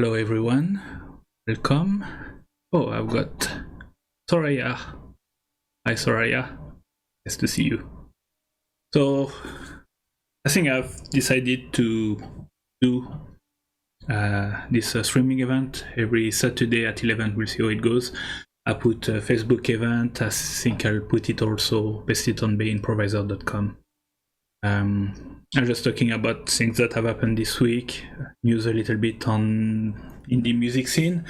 Hello everyone, welcome. Oh, I've got Soraya. Hi Soraya, nice to see you. So I think I've decided to do this streaming event every Saturday at 11. We'll see how it goes. I put a Facebook event. I think I'll put it also, paste it on bayimproviser.com. I'm just talking about things that have happened this week, news a little bit on indie music scene,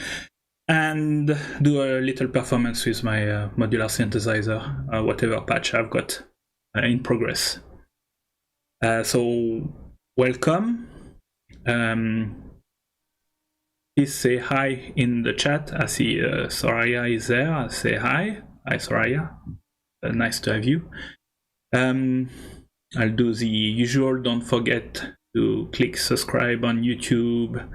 and do a little performance with my modular synthesizer, whatever patch I've got in progress. So welcome. Please say hi in the chat. I see Soraya is there. I'll say hi. Hi Soraya. Nice to have you. I'll do the usual. Don't forget to click subscribe on YouTube,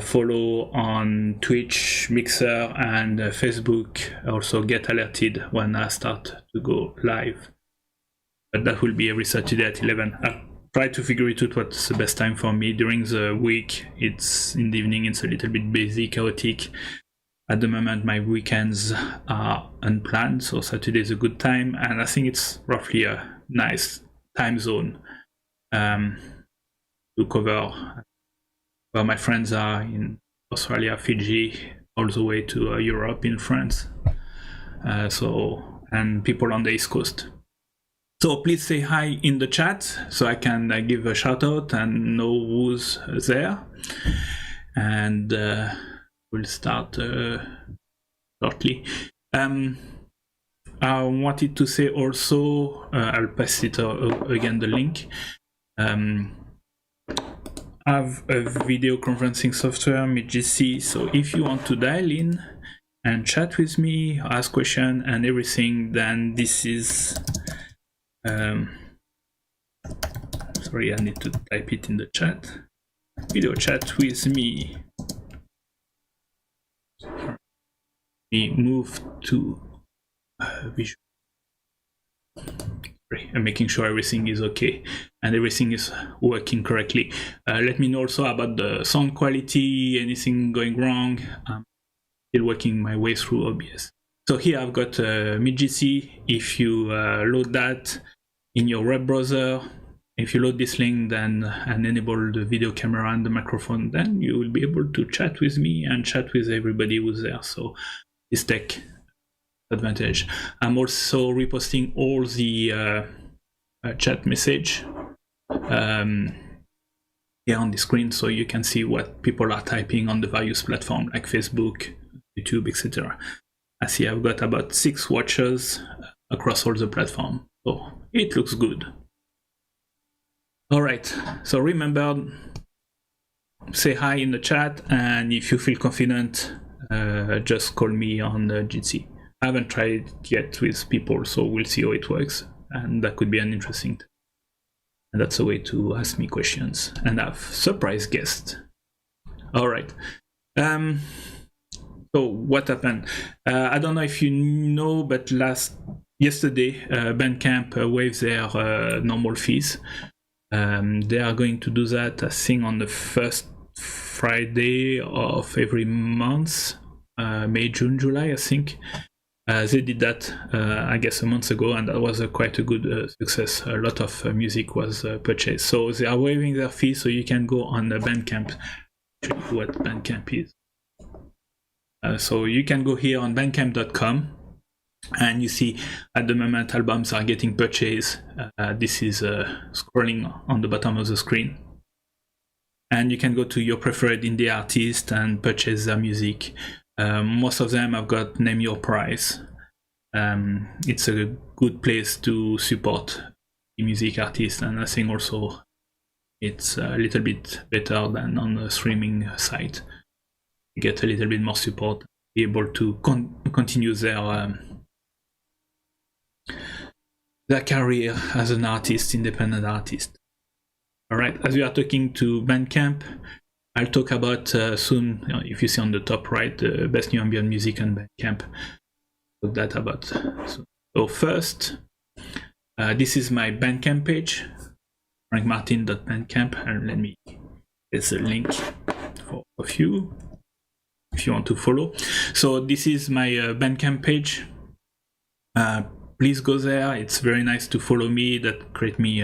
follow on Twitch, Mixer, and Facebook. Also get alerted when I start to go live. But that will be every Saturday at 11. I'll try to figure it out what's the best time for me. During the week, it's in the evening, it's a little bit busy, chaotic. At the moment, my weekends are unplanned, so Saturday is a good time, and I think it's roughly a nice time zone to cover where my friends are in Australia, Fiji, all the way to Europe, in France, and people on the East Coast. So please say hi in the chat so I can give a shout out and know who's there, and we'll start shortly. I wanted to say also, I'll pass it again, the link. I have a video conferencing software, MidGC, so if you want to dial in and chat with me, ask questions and everything, then this is... sorry, I need to type it in the chat. Video chat with me. We move to visual. Sorry, I'm making sure everything is okay and everything is working correctly. Let me know also about the sound quality, anything going wrong. I'm still working my way through OBS. So here I've got MidGC. If you load that in your web browser, if you load this link then and enable the video camera and the microphone, then you will be able to chat with me and chat with everybody who's there. So this tech advantage. I'm also reposting all the chat message here on the screen, so you can see what people are typing on the various platforms like Facebook, YouTube, etc. I see I've got about 6 watchers across all the platforms, so it looks good. All right, so remember, say hi in the chat, and if you feel confident, just call me on Jitsi. I haven't tried it yet with people, so we'll see how it works, and that could be an interesting thing. And that's a way to ask me questions and have surprise guests. All right. So what happened? I don't know if you know, but yesterday, Bandcamp waived their normal fees. They are going to do that, I think, on the first Friday of every month, May, June, July, I think. They did that, I guess, a month ago, and that was quite a good success. A lot of music was purchased. So they are waiving their fees, so you can go on the Bandcamp, show you what Bandcamp is. So you can go here on bandcamp.com, and you see at the moment albums are getting purchased. This is scrolling on the bottom of the screen. And you can go to your preferred indie artist and purchase their music. Most of them have got name your price. It's a good place to support the music artist, and I think also it's a little bit better than on the streaming site. You get a little bit more support, be able to continue their career as an artist, independent artist. All right, as we are talking to Bandcamp, I'll talk about soon, if you see on the top right, the best new ambient music on Bandcamp. Talk that about soon. So first, this is my Bandcamp page, frankmartin.bandcamp, and let me, there's a link for a few if you want to follow. So this is my Bandcamp page. Please go there. It's very nice to follow me. That create me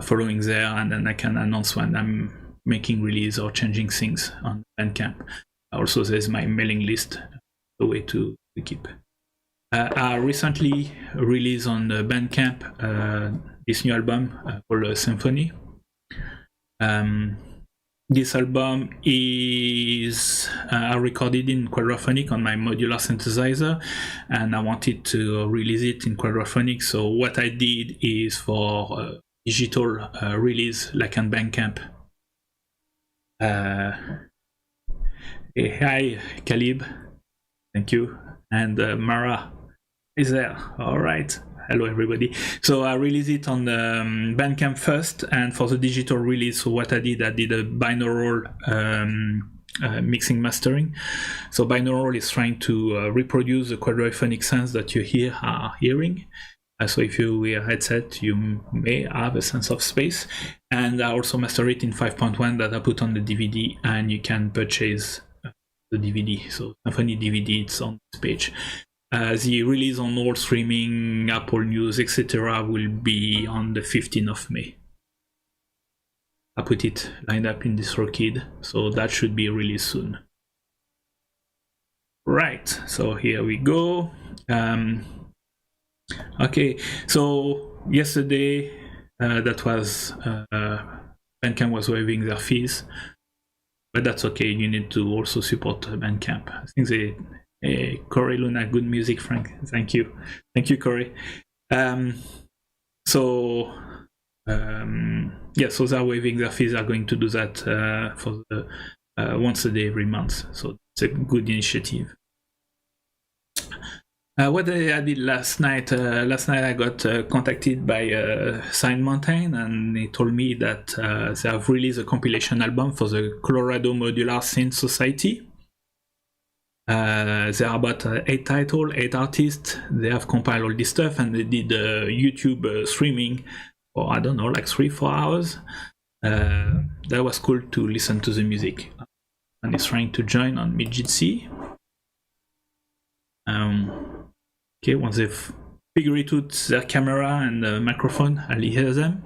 following there, and then I can announce when I'm making release or changing things on Bandcamp. Also, there's my mailing list, a way to keep. I recently released on Bandcamp this new album called Symphony. This album is recorded in quadraphonic on my modular synthesizer, and I wanted to release it in quadraphonic. So what I did is for digital release, like on Bandcamp. Hey, hi, Caleb. Thank you. And Mara is there. All right. Hello, everybody. So I released it on the Bandcamp first, and for the digital release, so what I did a binaural mixing mastering. So binaural is trying to reproduce the quadraphonic sounds that you are hearing. So if you wear a headset, you may have a sense of space. And I also master it in 5.1 that I put on the DVD, and you can purchase the DVD. So Symphony DVD, it's on this page. The release on all streaming, Apple News, etc. will be on the 15th of May. I put it lined up in DistroKid, so that should be released soon. Right, so here we go. Okay, so yesterday, that was Bandcamp was waiving their fees, but that's okay. You need to also support Bandcamp. I think they. Corey Luna, good music, Frank. Thank you, Corey. Yeah, so they're waiving their fees. Are going to do that for the once a day every month. So it's a good initiative. What I did last night? Last night I got contacted by Sign Mountain, and they told me that they have released a compilation album for the Colorado Modular Synth Society. There are about 8 titles, 8 artists. They have compiled all this stuff, and they did YouTube streaming for, I don't know, like 3-4 hours. That was cool to listen to the music. And it's trying to join on Midjitsi. Okay, once they've figured it out, their camera and the microphone, I'll hear them.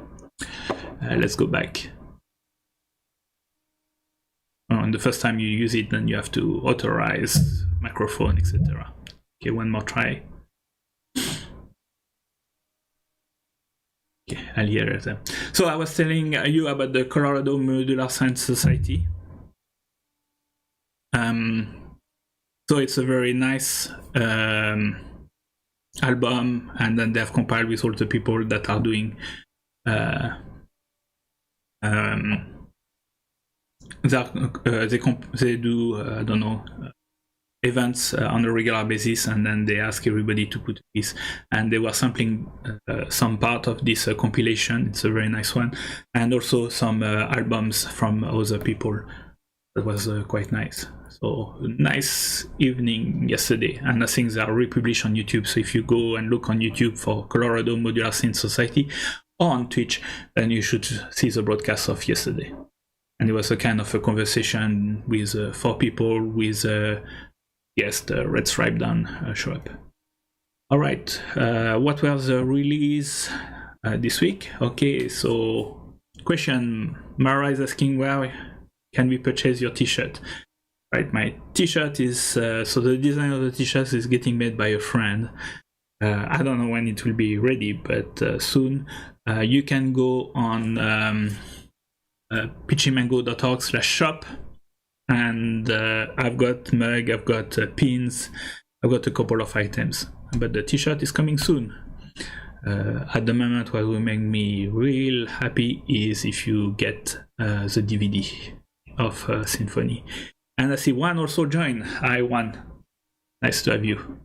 Let's go back. And the first time you use it, then you have to authorize microphone, etc. Okay, one more try. Okay, I'll hear them. So I was telling you about the Colorado Modular Synth Society. So it's a very nice album, and then they have compiled with all the people that are doing they do I don't know, events on a regular basis, and then they ask everybody to put a piece, and they were sampling some part of this compilation. It's a very nice one, and also some albums from other people. That was quite nice. So nice evening yesterday, and I think they are republished on YouTube. So if you go and look on YouTube for Colorado Modular Synth Society or on Twitch, then you should see the broadcast of yesterday. And it was a kind of a conversation with 4 people with guest Red Stripe Down show up. All right, what was the release this week? Okay, so question, Mara is asking, where can we purchase your t-shirt? Right, my t-shirt is, so the design of the t-shirt is getting made by a friend. I don't know when it will be ready, but soon. You can go on pitchymango.org/shop, and I've got mug, I've got pins, I've got a couple of items, but the t-shirt is coming soon. At the moment, what will make me real happy is if you get the DVD of Symphony. And I see one also join. Hi, one. Nice to have you.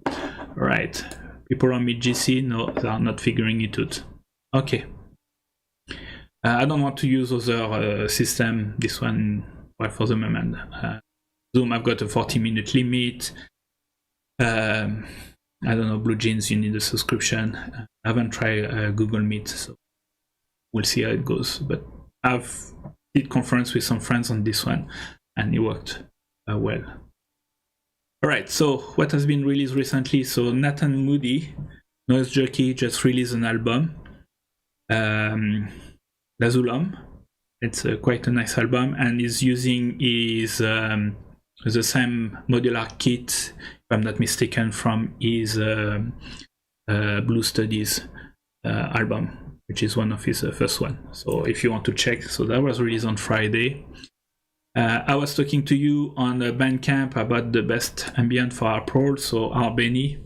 Right. People on MidGC, no, they are not figuring it out. Okay. I don't want to use other system. This one, well, for the moment. Zoom, I've got a 40-minute limit. I don't know, Blue Jeans, you need a subscription. I haven't tried Google Meet, so we'll see how it goes. But I've did conference with some friends on this one. and it worked well. All right, so what has been released recently? So Nathan Moody, Noise Jockey, just released an album, Lazulum. It's quite a nice album, and is using his the same modular kit, if I'm not mistaken, from his Blue Studies album, which is one of his first one. So if you want to check, so that was released on Friday. I was talking to you on Bandcamp about the best ambient for April, so Benny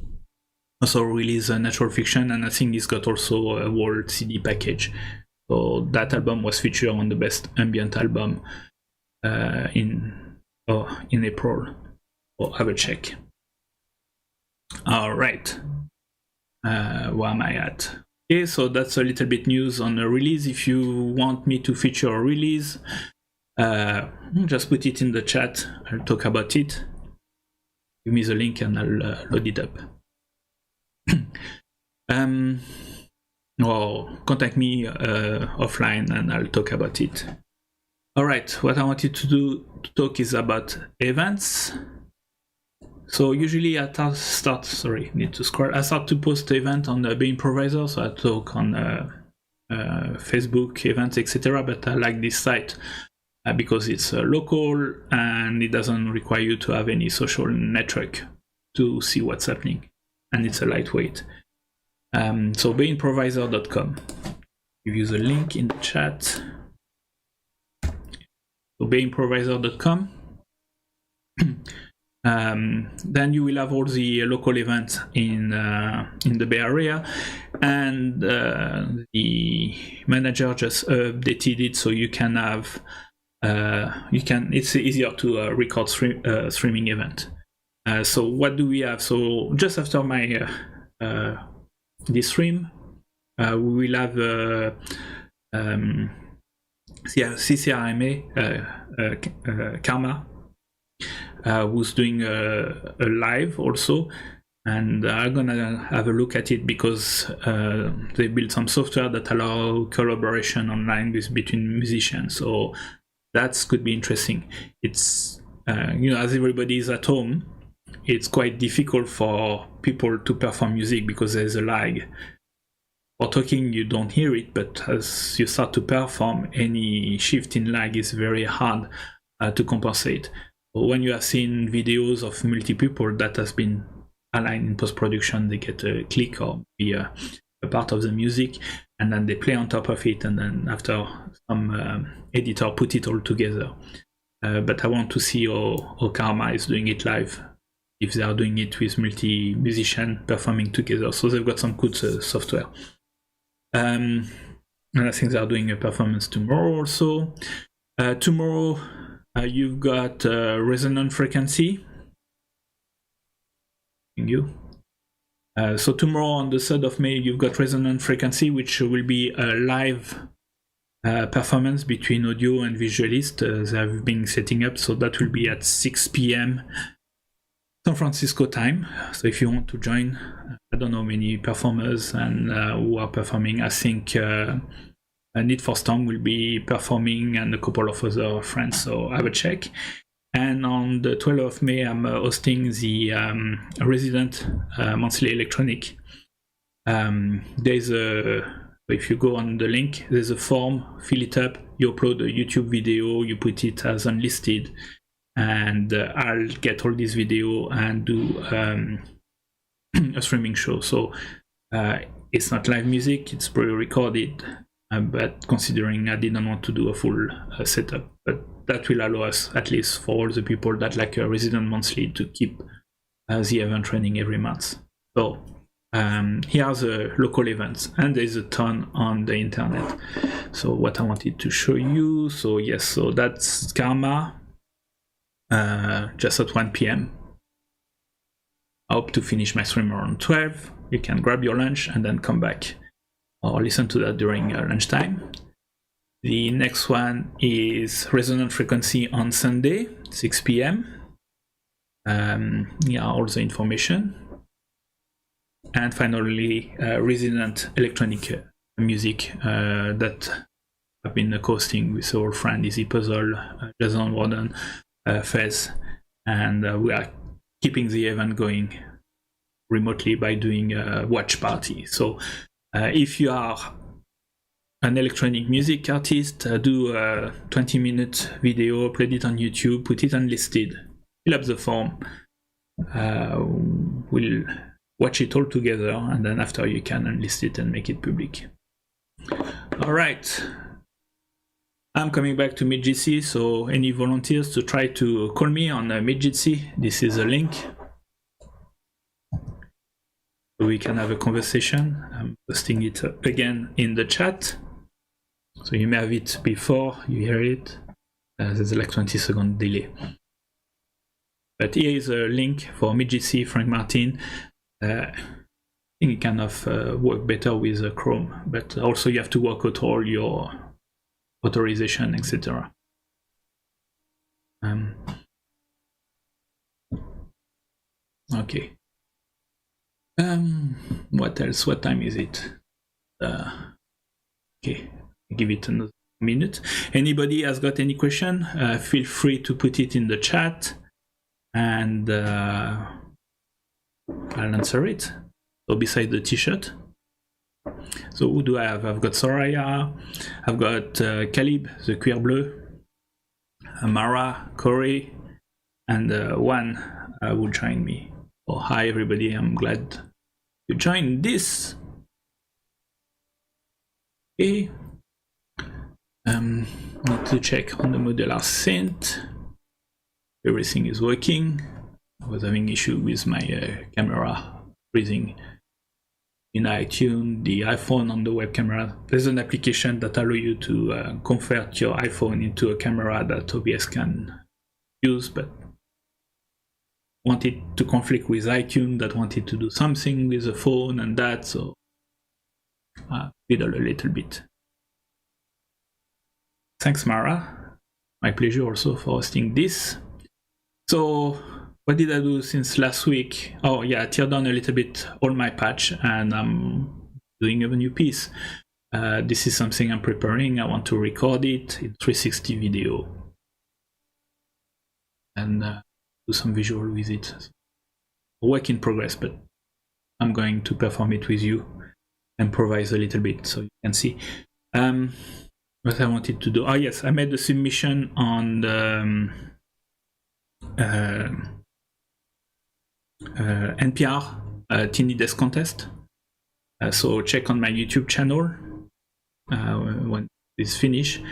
also released Natural Fiction, and I think he's got also a world CD package. So that album was featured on the best ambient album in April. So have a check. All right. Where am I at? Okay, so that's a little bit news on the release. If you want me to feature a release, just put it in the chat. I'll talk about it. Give me the link and I'll load it up. Or contact me offline and I'll talk about it. All right, what I wanted to talk is about events. So usually I start to post event on the Improviser, so I talk on Facebook events, etc. But I like this site because it's local and it doesn't require you to have any social network to see what's happening, and it's a lightweight. So beimproviser.com. Give you the link in the chat. So beimproviser.com. Then you will have all the local events in the Bay Area, and the manager just updated it so you can have it's easier to record streaming event. So what do we have? So just after my this stream, we will have CCRMA Karma, who's doing a live also, and I'm gonna have a look at it because they built some software that allow collaboration online between musicians, so that could be interesting. It's as everybody is at home, it's quite difficult for people to perform music because there's a lag. For talking, you don't hear it, but as you start to perform, any shift in lag is very hard to compensate. When you have seen videos of multi people that has been aligned in post-production, they get a click or be a part of the music, and then they play on top of it, and then after some editor put it all together. But I want to see how Karma is doing it live, if they are doing it with multi-musician performing together. So they've got some good software. And I think they are doing a performance tomorrow also. Tomorrow, you've got resonant frequency. Thank you. So tomorrow on the 3rd of May, you've got resonant frequency, which will be a live performance between audio and visualist. They have been setting up, so that will be at 6 p.m. San Francisco time. So if you want to join, I don't know many performers and who are performing. I think Need for Storm will be performing and a couple of other friends, so have a check. And on the 12th of May, I'm hosting the Resident Monthly Electronic. There's if you go on the link, there's a form, fill it up, you upload a YouTube video, you put it as unlisted, and I'll get all this video and do a streaming show. So it's not live music, it's pre-recorded, but considering I didn't want to do a full setup, but that will allow us, at least for all the people that like a Resident Monthly, to keep the event running every month. So here are the local events, and there's a ton on the internet. So what I wanted to show you, so yes, so that's Karma, just at 1 p.m. I hope to finish my stream around 12. You can grab your lunch and then come back or listen to that during lunchtime. The next one is Resonant Frequency on Sunday, 6 p.m. Here are all the information. And finally, Resident Electronic Music that I've been hosting with our friend Easy Puzzle, Jason Warden, phase, and we are keeping the event going remotely by doing a watch party. So if you are an electronic music artist, do a 20-minute video, upload it on YouTube, put it unlisted, fill up the form. We'll watch it all together, and then after you can unlist it and make it public. All right. I'm coming back to MidGC, so any volunteers to try to call me on MidGC, this is a link. We can have a conversation. I'm posting it again in the chat. So you may have it before you hear it. There's like 20-second delay. But here is a link for MidGC, Franck Martin. I think it kind of work better with Chrome, but also you have to work out all your authorization, etc. Okay. What else? What time is it? Okay, give it another minute. Anybody has got any question? Feel free to put it in the chat, and I'll answer it. So beside the t-shirt. So who do I have? I've got Soraya, I've got Calib, the Cuir Bleu, Amara, Corey, and Juan will join me. Oh, hi everybody, I'm glad you joined this. Okay. Need to check on the modular synth. Everything is working. I was having issue with my camera freezing in iTunes, the iPhone on the web camera. There's an application that allows you to convert your iPhone into a camera that OBS can use, but wanted to conflict with iTunes that wanted to do something with the phone and that, so I fiddle a little bit. Thanks, Mara. My pleasure also for hosting this. So what did I do since last week? Oh yeah, I teared down a little bit all my patch, and I'm doing a new piece. This is something I'm preparing. I want to record it in 360 video and do some visual with it. Work in progress, but I'm going to perform it with you, improvise a little bit so you can see. What I wanted to do. Oh yes, I made the submission on the NPR Tiny Desk contest. So check on my YouTube channel when it's finished.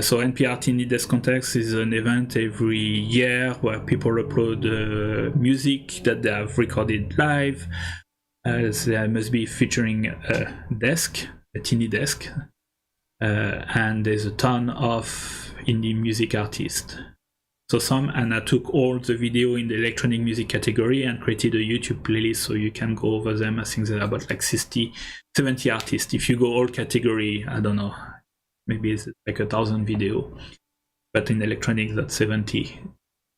So NPR Tiny Desk contest is an event every year where people upload music that they have recorded live. They must be featuring a desk, a tiny desk, and there's a ton of indie music artists. So and I took all the video in the electronic music category and created a YouTube playlist so you can go over them. I think there are about like 70 artists. If you go all category, I don't know, maybe it's like 1,000 video, but in electronics that's 70.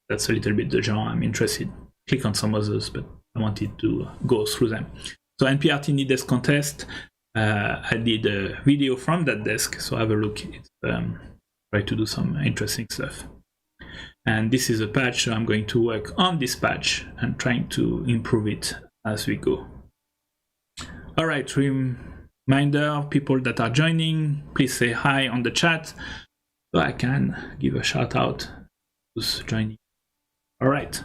That's a little bit the genre I'm interested. Click on some others, but I wanted to go through them. So NPR Tiny Desk contest, I did a video from that desk, so have a look. It's try to do some interesting stuff. And this is a patch, so I'm going to work on this patch and trying to improve it as we go. All right, reminder, people that are joining, please say hi on the chat so I can give a shout out who's joining. All right,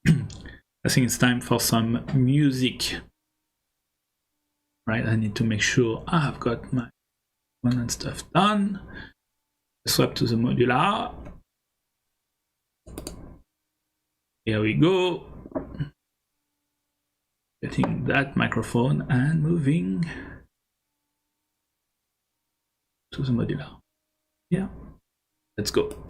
I think it's time for some music. Right, I need to make sure I've got my one and stuff done. Swap to the modular. Here we go. Getting that microphone and moving to the modular. Yeah, let's go.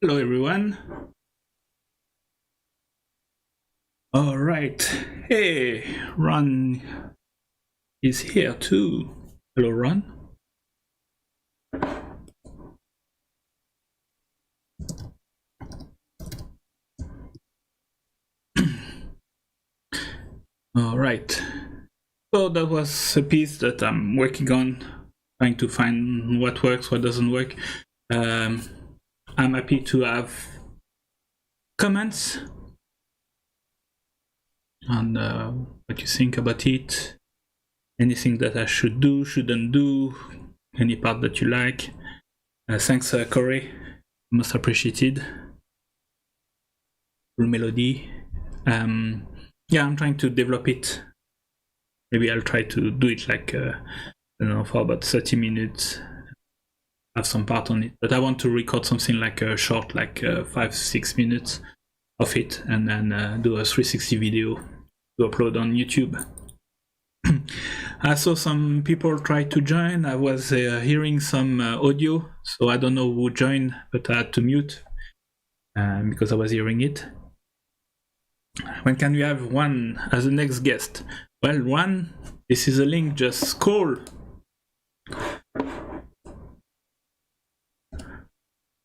Hello everyone. All right. Hey, Ron is here too. Hello, Ron. All right. So that was a piece that I'm working on, trying to find what works, what doesn't work. I'm happy to have comments on what you think about it, anything that I should do, shouldn't do, any part that you like. Thanks, Corey. Most appreciated. Full melody. Yeah, I'm trying to develop it. Maybe I'll try to do it like, I don't know, for about 30 minutes, have some part on it. But I want to record something like a short, like 5-6 minutes of it, and then do a 360 video to upload on YouTube. I saw some people try to join. I was hearing some audio, so I don't know who joined, but I had to mute because I was hearing it. When can we have one as the next guest? Well, one, this is a link, just call.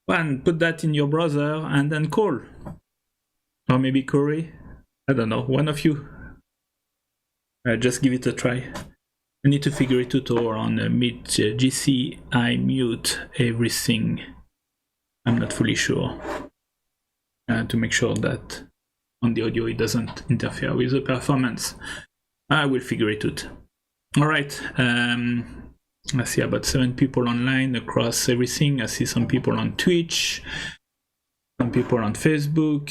One, put that in your browser and then call. Or maybe Corey, I don't know, one of you. Just give it a try. I need to figure it out on Meet GC. I mute everything. I'm not fully sure. To make sure that on the audio it doesn't interfere with the performance. I will figure it out. All right. I see about 7 people online across everything. I see some people on Twitch, some people on Facebook.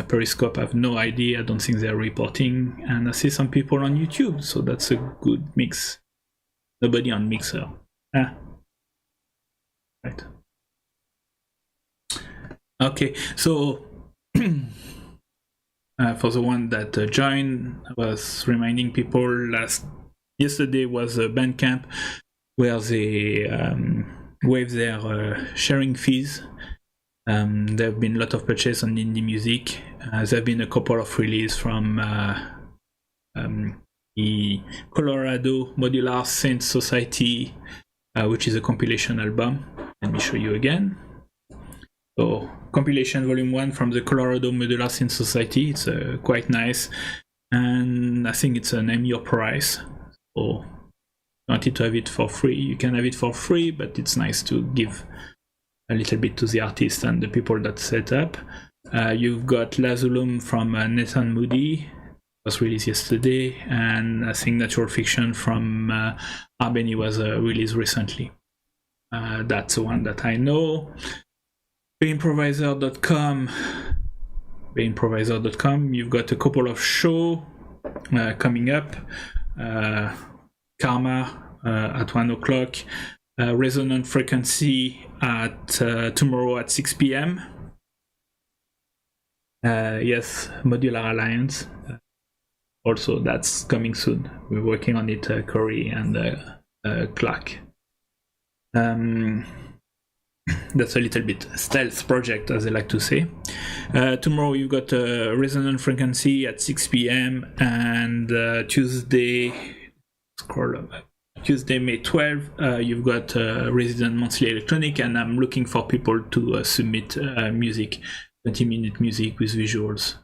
Periscope, I have no idea. I don't think they're reporting. And I see some people on YouTube. So that's a good mix. Nobody on Mixer. Right. Okay. So for the one that joined, I was reminding people yesterday was a Bandcamp where they waive their sharing fees. There have been a lot of purchase on indie music. There have been a couple of releases from the Colorado Modular Synth Society, which is a compilation album. Let me show you again. So, compilation volume 1 from the Colorado Modular Synth Society. It's quite nice, and I think it's a name your price. So, if you wanted to have it for free, you can have it for free, but it's nice to give a little bit to the artist and the people that set up. You've got Lazulum from Nathan Moody, was released yesterday, and I think Natural Fiction from Albany was released recently. That's the one that I know. Improviser.com, you've got a couple of shows coming up. Karma at 1 o'clock, Resonant Frequency at tomorrow at 6 p.m. Yes, Modular Alliance. Also, that's coming soon. We're working on it, Corey and Clark. That's a little bit stealth project, as they like to say. Tomorrow you've got Resonant Frequency at 6 p.m. and Tuesday, May 12, you've got Resident Monthly Electronic, and I'm looking for people to submit music, 20-minute music with visuals,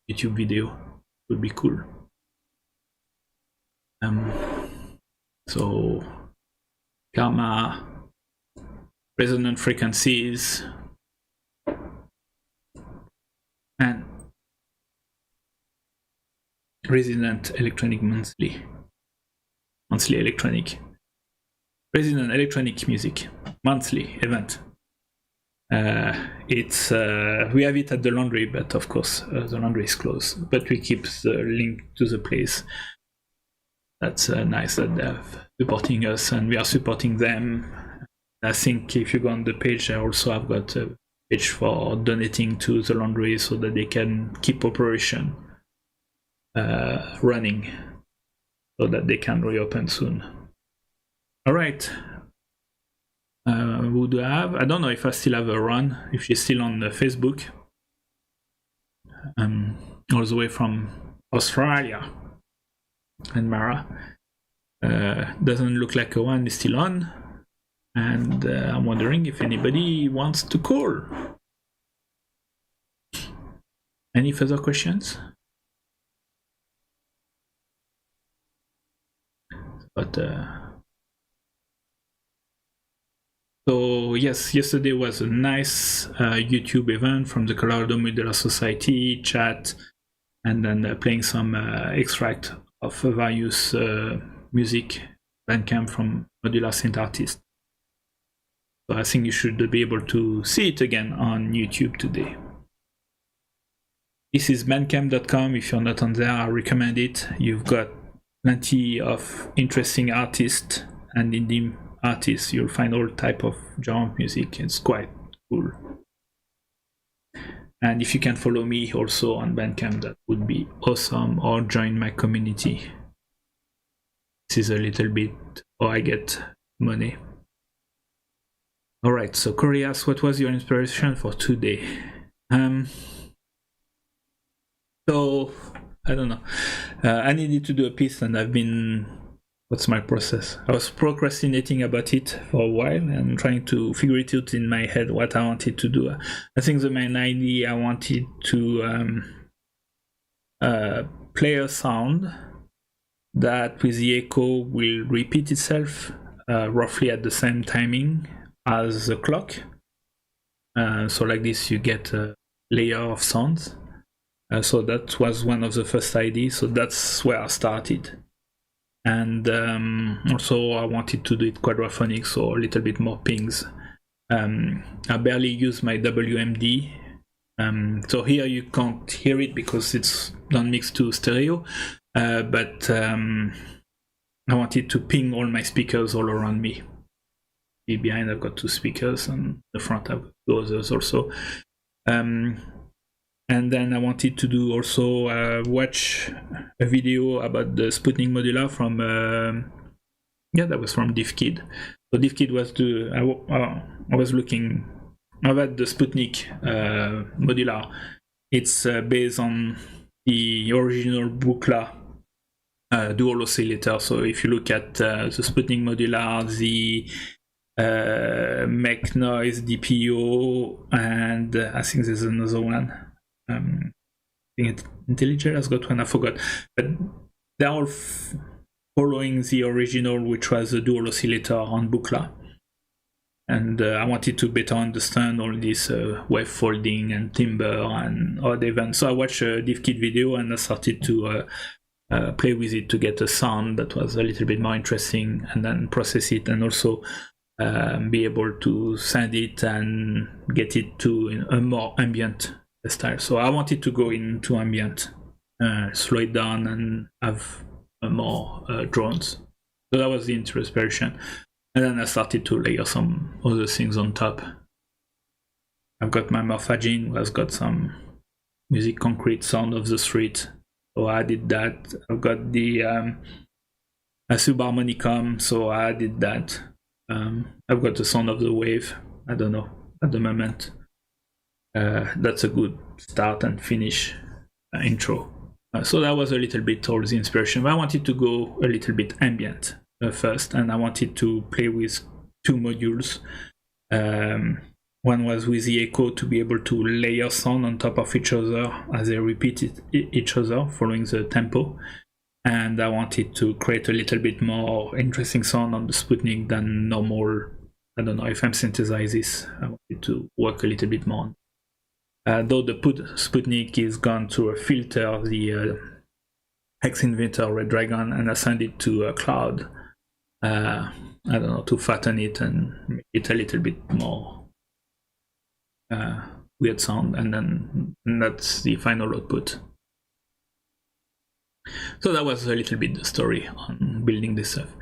YouTube video. Would be cool. So, Karma, Resonant Frequencies, and Resident Electronic Monthly Electronic, Resident Electronic Music monthly event. It's we have it at the Laundry, but of course the Laundry is closed, but we keep the link to the place. That's nice that they're supporting us and we are supporting them. I think if you go on the page, I also have got a page for donating to the Laundry so that they can keep operation running, so that they can reopen soon. All right. who do I have? I don't know if I still have a run, if she's still on the Facebook. All the way from Australia. And Mara. Doesn't look like a one is still on. And I'm wondering if anybody wants to call. Any further questions? But so yes, yesterday was a nice YouTube event from the Colorado Modular Society chat, and then playing some extract of various music Bandcamp from Modular Synth artists. So I think you should be able to see it again on YouTube today. This is bandcamp.com. If you're not on there, I recommend it. You've got plenty of interesting artists and indie artists. You'll find all type of genre music. It's quite cool. And if you can follow me also on Bandcamp, that would be awesome, or join my community. This is a little bit, or I get money. Alright, so Corias, what was your inspiration for today? So, I don't know. I needed to do a piece, and I've been... What's my process? I was procrastinating about it for a while and trying to figure it out in my head what I wanted to do. I think the main idea, I wanted to play a sound that with the echo will repeat itself roughly at the same timing as the clock. So like this you get a layer of sounds. So that was one of the first ideas. So that's where I started. And also I wanted to do it quadraphonic, so a little bit more pings. I barely use my WMD. So here you can't hear it because it's not mixed to stereo. But I wanted to ping all my speakers all around me. Behind I've got 2 speakers, and the front I've got 2 others also. And then I wanted to do also watch a video about the Sputnik Modular from that was from DivKid. So DivKid was I was looking about the Sputnik Modular. It's based on the original Buchla dual oscillator. So if you look at the Sputnik Modular, the Make Noise DPO, and I think there's another one. I think IntelliJ has got one, I forgot. But they're all following the original, which was a dual oscillator on Buchla. And I wanted to better understand all this wave folding and timbre and odd events. So I watched a DivKid video and I started to play with it to get a sound that was a little bit more interesting, and then process it, and also be able to send it and get it to a more ambient style. So I wanted to go into ambient, slow it down, and have more drones. So that was the inspiration. And then I started to layer some other things on top. I've got my Morphagene, who has got some music concrete sound of the street. So I did that. I've got the subharmonicum, so I did that. I've got the sound of the wave. I don't know at the moment. That's a good start and finish intro. So that was a little bit towards the inspiration. But I wanted to go a little bit ambient first, and I wanted to play with 2 modules. One was with the echo to be able to layer sound on top of each other as they repeated each other following the tempo. And I wanted to create a little bit more interesting sound on the Sputnik than normal. I don't know if I'm synthesizing this. I wanted to work a little bit more on. Though the Sputnik is gone through a filter, the X-Inventor Red Dragon, and I sent it to a cloud. I don't know, to fatten it and make it a little bit more weird sound, and that's the final output. So that was a little bit the story on building this stuff.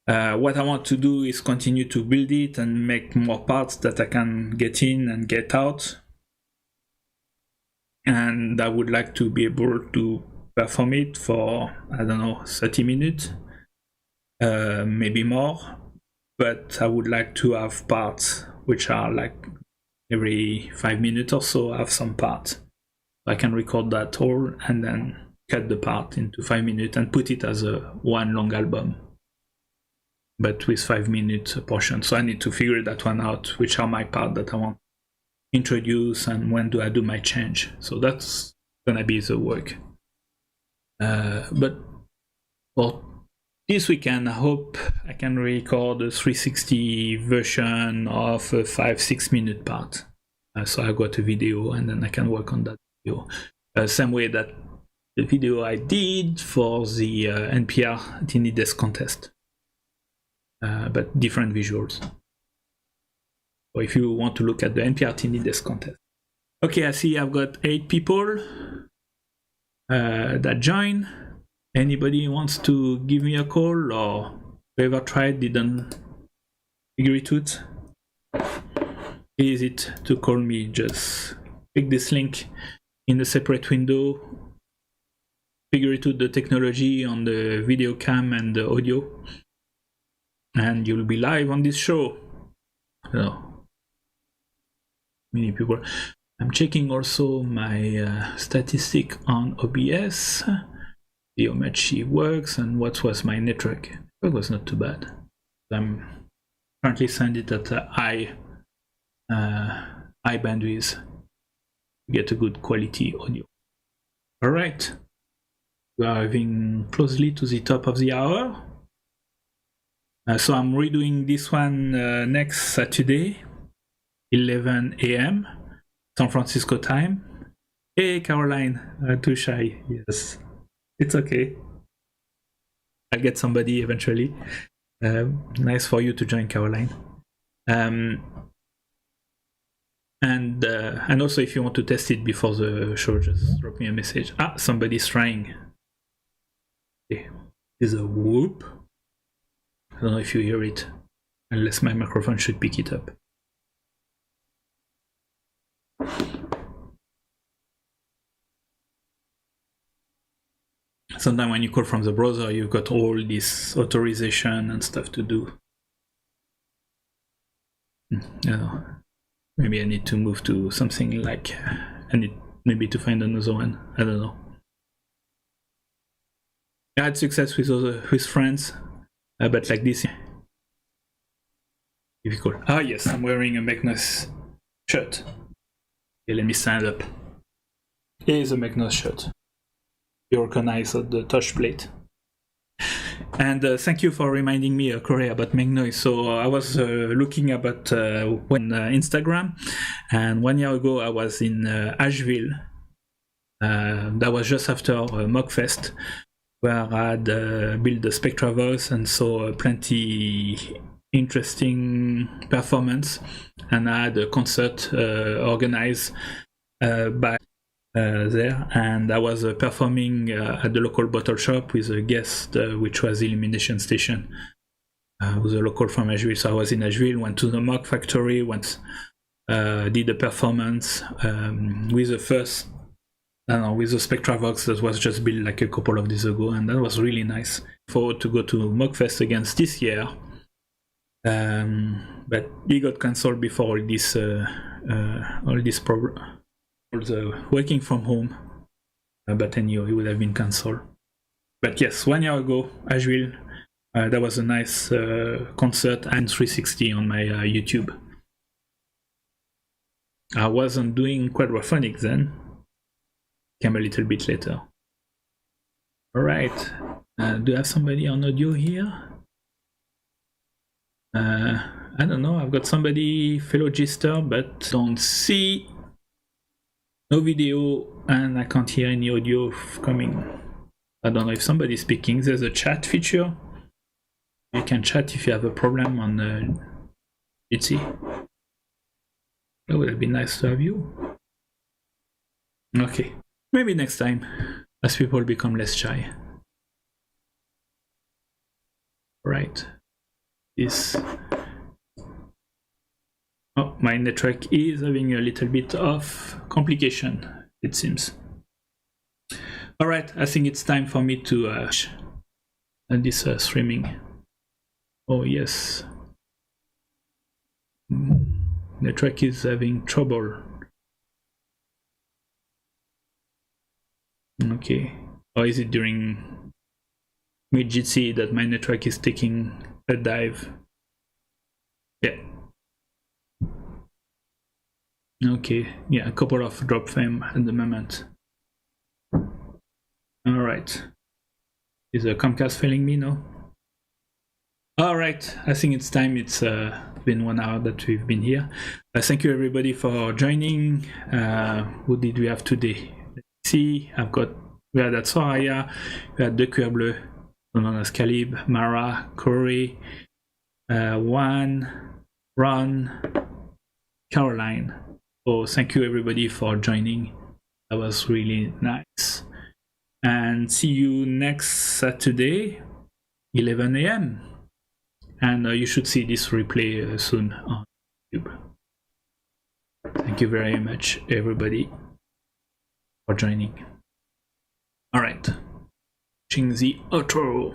What I want to do is continue to build it and make more parts that I can get in and get out. And I would like to be able to perform it for, I don't know, 30 minutes, maybe more. But I would like to have parts which are like every 5 minutes or so I have some part. I can record that all and then cut the part into 5 minutes and put it as a one long album, but with 5 minutes portion. So I need to figure that one out, which are my part that I want to introduce and when do I do my change. So that's gonna be the work. But for this weekend, I hope I can record a 360 version of a 5-6 minute part. So I got a video and then I can work on that video. Same way that the video I did for the NPR Tiny Desk contest. But different visuals. So if you want to look at the NPR Tiny Desk contest. Okay, I see I've got 8 people that join. Anybody wants to give me a call, or whoever tried didn't figure it out? Easy to call me. Just click this link in a separate window, figure out the technology on the video cam and the audio, and you'll be live on this show. So, many people. I'm checking also my statistic on OBS, see how much it works and what was my network. It was not too bad. I'm currently sending it at high bandwidth to get a good quality audio. All right, we are arriving closely to the top of the hour. So I'm redoing this one next Saturday, 11 a.m. San Francisco time. Hey Caroline, too shy. Yes, it's okay. I'll get somebody eventually. Nice for you to join, Caroline. And also, if you want to test it before the show, just drop me a message. Ah, somebody's trying. Okay. There's a whoop. I don't know if you hear it, unless my microphone should pick it up. Sometimes when you call from the browser, you've got all this authorization and stuff to do. Maybe I need to move to something like, I need maybe to find another one. I don't know. I had success with friends, but like this, difficult. Ah yes, I'm wearing a Magnus shirt. Okay, let me stand up. Here's a Magnus shirt. You recognize the touch plate. And thank you for reminding me, Corey, about Make Noise. So I was looking about Instagram, and 1 year ago I was in Asheville. That was just after Mockfest, where I had built the Spectra Voice and saw plenty interesting performance. And I had a concert organized by there, and I was performing at the local bottle shop with a guest, which was Illumination Station, who's a local from Asheville. So I was in Asheville, went to the Mock Factory, did a performance with the first, with the Spectra Vox that was just built like a couple of days ago, and that was really nice. Forward to go to Mockfest again this year, but he got cancelled before all this problem. The working from home, but anyway, it would have been cancelled. But yes, 1 year ago, Asheville, that was a nice concert and 360 on my YouTube. I wasn't doing quadraphonic then, came a little bit later. Alright, do I have somebody on audio here? I don't know, I've got somebody, fellow Gister, but don't see. No video, and I can't hear any audio coming. I don't know if somebody's speaking. There's a chat feature. You can chat if you have a problem on Jitsi. That would have been nice to have you. Okay, maybe next time, as people become less shy. Right. This. Oh, my network is having a little bit of complication, it seems. Alright, I think it's time for me to this streaming. Oh yes. network is having trouble. Okay, or is it during mid-GC that my network is taking a dive? Yeah. Okay, yeah, a couple of drop frame at the moment. All right. Is the Comcast failing me? No. All right, I think it's time. It's been 1 hour that we've been here. Thank you everybody for joining. Who did we have today? Let's see. We had Soraya, we had De Cuir Bleu, known as Calib, Mara, Corey, Juan, Ron, Caroline. So thank you everybody for joining. That was really nice. And see you next Saturday, 11 a.m. And you should see this replay soon on YouTube. Thank you very much, everybody, for joining. All right, watching the outro.